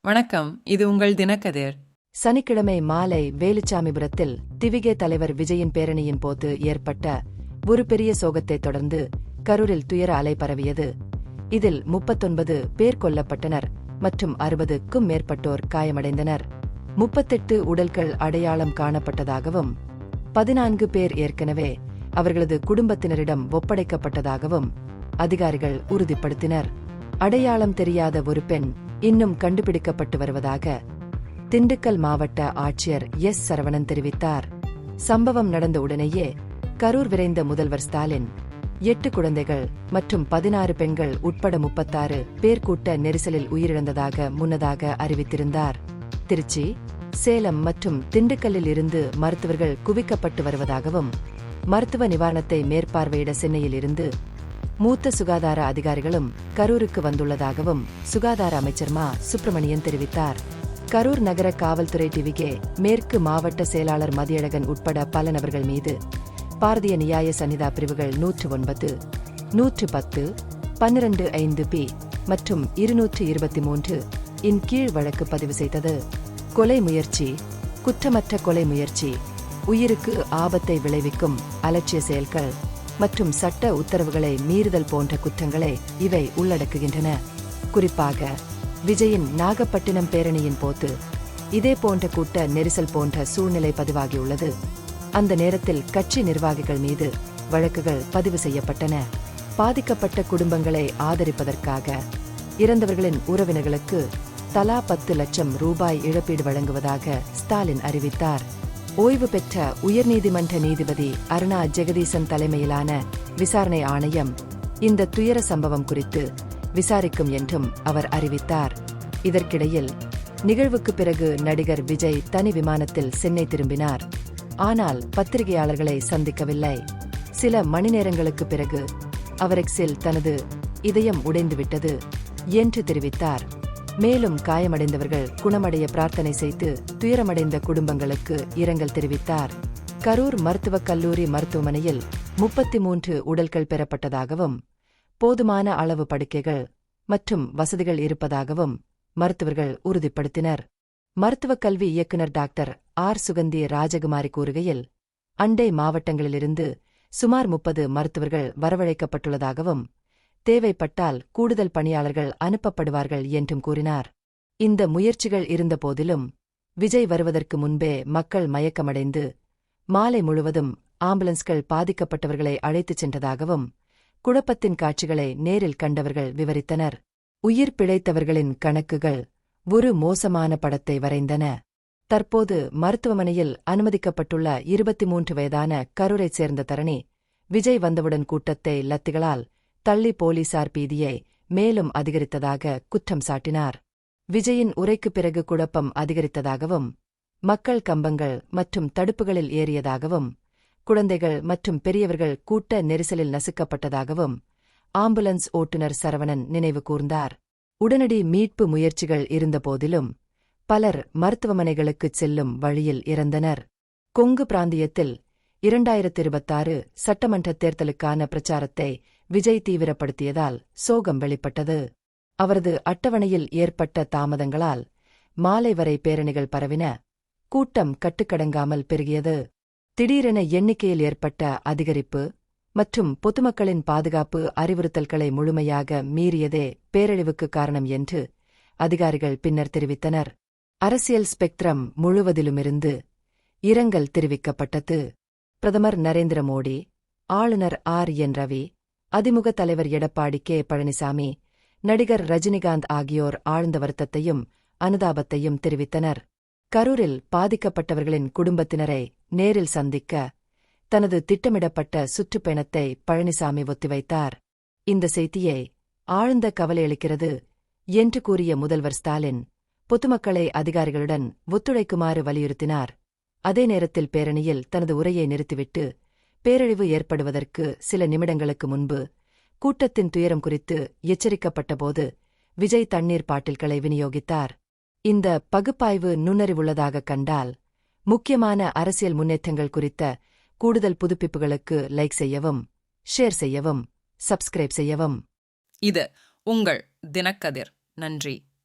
வணக்கம், இது உங்கள் தினக்கதிர். சனிக்கிழமை மாலை வேலுச்சாமிபுரத்தில் திவிகே தலைவர் விஜயின் பேரணியின் போது ஏற்பட்ட ஒரு பெரிய சோகத்தைத் தொடர்ந்து கரூரில் துயர அலை பரவியது. இதில் 39 பேர் கொல்லப்பட்டனர் மற்றும் 60க்கும் மேற்பட்டோர் காயமடைந்தனர். 38 உடல்கள் அடையாளம் காணப்பட்டதாகவும் 14 பேர் ஏற்கனவே அவர்களது குடும்பத்தினரிடம் ஒப்படைக்கப்பட்டதாகவும் அதிகாரிகள் உறுதிப்படுத்தினர். அடையாளம் தெரியாத ஒரு பெண் இன்னும் கண்டுபிடிக்கப்பட்டு வருவதாக திண்டுக்கல் மாவட்ட ஆட்சியர் சரவணன் தெரிவித்தார். சம்பவம் நடந்த உடனேயே கரூர் விரைந்த முதல்வர் ஸ்டாலின் 8 குழந்தைகள் மற்றும் 16 பெண்கள் உட்பட 36 பேர் கூட்ட நெரிசலில் உயிரிழந்ததாக முன்னதாக அறிவித்திருந்தார். திருச்சி, சேலம் மற்றும் திண்டுக்கல்லில் இருந்து மருத்துவர்கள் குவிக்கப்பட்டு வருவதாகவும் மருத்துவ நிவாரணத்தை மேற்பார்வையிட சென்னையில் இருந்து மூத்த சுகாதார அதிகாரிகளும் கரூருக்கு வந்துள்ளதாகவும் சுகாதார அமைச்சர் மா சுப்பிரமணியன் தெரிவித்தார். கரூர் நகர காவல்துறை டிவிகே மேற்கு மாவட்ட செயலாளர் மதியழகன் உட்பட பல நபர்கள் மீது பாரதிய நியாய சன்னிதா பிரிவுகள் 109, 110, 12(5)(b) மற்றும் 223 இன் கீழ் வழக்கு பதிவு செய்தது. கொலை முயற்சி, குற்றமற்ற கொலை முயற்சி, உயிருக்கு ஆபத்தை விளைவிக்கும் அலட்சிய செயல்கள் மற்றும் சட்ட உத்தரவுகளை மீறுதல் போன்ற குற்றங்களை இவை உள்ளடக்குகின்றன. குறிப்பாக விஜயின் நாகப்பட்டினம் பேரணியின் போது இதேபோன்ற கூட்ட நெரிசல் போன்ற சூழ்நிலை பதிவாகியுள்ளது. அந்த நேரத்தில் கட்சி நிர்வாகிகள் மீது வழக்குகள் பதிவு செய்யப்பட்டன. பாதிக்கப்பட்ட குடும்பங்களை ஆதரிப்பதற்காக இறந்தவர்களின் உறவினர்களுக்கு தலா 10 லட்சம் ரூபாய் இழப்பீடு வழங்குவதாக ஸ்டாலின் அறிவித்தார். ஓய்வு பெற்ற உயர்நீதிமன்ற நீதிபதி அருணா ஜெகதீசன் தலைமையிலான விசாரணை ஆணையம் இந்த துயர சம்பவம் குறித்து விசாரிக்கும் என்றும் அவர் அறிவித்தார். இதற்கிடையில் நிகழ்வுக்கு பிறகு நடிகர் விஜய் தனி விமானத்தில் சென்னை திரும்பினார். ஆனால் பத்திரிகையாளர்களை சந்திக்கவில்லை. சில மணி நேரங்களுக்கு பிறகு அவர் எக்ஸில் தனது இதயம் உடைந்துவிட்டது என்று தெரிவித்தார். மேலும் காயமடைந்தவர்கள் குணமடைய பிரார்த்தனை செய்து துயரமடைந்த குடும்பங்களுக்கு இரங்கல் தெரிவித்தார். கரூர் மருத்துவக் கல்லூரி மருத்துவமனையில் 33 உடல்கள் பெறப்பட்டதாகவும் போதுமான அளவு படுக்கைகள் மற்றும் வசதிகள் இருப்பதாகவும் மருத்துவர்கள் உறுதிப்படுத்தினர். மருத்துவக் கல்வி இயக்குநர் டாக்டர் சுகந்தி ராஜகுமாரி கூறுகையில், அண்டை மாவட்டங்களிலிருந்து சுமார் 30 மருத்துவர்கள் வரவழைக்கப்பட்டுள்ளதாகவும் தேவைப்பட்டால் கூடுதல் பணியாளர்கள் அனுப்பப்படுவார்கள் என்றும் கூறினார். இந்த முயற்சிகள் இருந்தபோதிலும் விஜய் வருவதற்கு முன்பே மக்கள் மயக்கமடைந்து மாலை முழுவதும் ஆம்புலன்ஸ்கள் பாதிக்கப்பட்டவர்களை அழைத்துச் சென்றதாகவும் குழப்பத்தின் காட்சிகளை நேரில் கண்டவர்கள் விவரித்தனர். உயிர் பிழைத்தவர்களின் கணக்குகள் ஒரு மோசமான படத்தை வரைந்தன. தற்போது மருத்துவமனையில் அனுமதிக்கப்பட்டுள்ள 23 வயதான கரூரைச் சேர்ந்த தரணி விஜய் வந்தவுடன் கூட்டத்தை லத்திகளால் தள்ளி போலீசார் பீதியை மேலும் அதிகரித்ததாக குற்றம் சாட்டினார். விஜயின் உரைக்குப் பிறகு குழப்பம் அதிகரித்ததாகவும் மக்கள் கம்பங்கள் மற்றும் தடுப்புகளில் ஏறியதாகவும் குழந்தைகள் மற்றும் பெரியவர்கள் கூட்ட நெரிசலில் நசுக்கப்பட்டதாகவும் ஆம்புலன்ஸ் ஓட்டுநர் சரவணன் நினைவு கூர்ந்தார். உடனடி மீட்பு முயற்சிகள் இருந்தபோதிலும் பலர் மருத்துவமனைகளுக்குச் செல்லும் வழியில் இறந்தனர். கொங்கு பிராந்தியத்தில் 2026 சட்டமன்ற தேர்தலுக்கான பிரச்சாரத்தை விஜய் தீவிரப்படுத்தியதால் சோகம் வெளிப்பட்டது. அவரது அட்டவணையில் ஏற்பட்ட தாமதங்களால் மாலை வரை பேரணிகள் பரவின. கூட்டம் கட்டுக்கடங்காமல் பெருகியது. திடீரென எண்ணிக்கையில் ஏற்பட்ட அதிகரிப்பு மற்றும் பொதுமக்களின் பாதுகாப்பு அறிவுறுத்தல்களை முழுமையாக மீறியதே பேரழிவுக்கு காரணம் என்று அதிகாரிகள் பின்னர் தெரிவித்தனர். அரசியல் ஸ்பெக்ட்ரம் முழுவதிலுமிருந்து இரங்கல் தெரிவிக்கப்பட்டது. பிரதமர் நரேந்திர மோடி, ஆளுநர் ரவி, அதிமுக தலைவர் எடப்பாடி பழனிசாமி, நடிகர் ரஜினிகாந்த் ஆகியோர் ஆழ்ந்த வருத்தத்தையும் அனுதாபத்தையும் தெரிவித்தனர். கரூரில் பாதிக்கப்பட்டவர்களின் குடும்பத்தினரை நேரில் சந்திக்க தனது திட்டமிடப்பட்ட சுற்றுப்பயணத்தை பழனிசாமி ஒத்திவைத்தார். இந்த செய்தியை ஆழ்ந்த கவலையளிக்கிறது என்று கூறிய முதல்வர் ஸ்டாலின் பொதுமக்களை அதிகாரிகளுடன் ஒத்துழைக்குமாறு வலியுறுத்தினார். அதே நேரத்தில் பேரணியில் தனது உரையை நிறுத்திவிட்டு பேரழிவு ஏற்படுவதற்கு சில நிமிடங்களுக்கு முன்பு கூட்டத்தின் துயரம் குறித்து எச்சரிக்கப்பட்டபோது விஜய் தண்ணீர் பாட்டில்களை விநியோகித்தார். இந்த பகுப்பாய்வு நுண்ணறிவுள்ளதாக கண்டால் முக்கியமான அரசியல் முன்னேற்றங்கள் குறித்த கூடுதல் புதுப்பிப்புகளுக்கு லைக் செய்யவும், ஷேர் செய்யவும், சப்ஸ்கிரைப் செய்யவும். இது உங்கள் தினக்கதிர். நன்றி.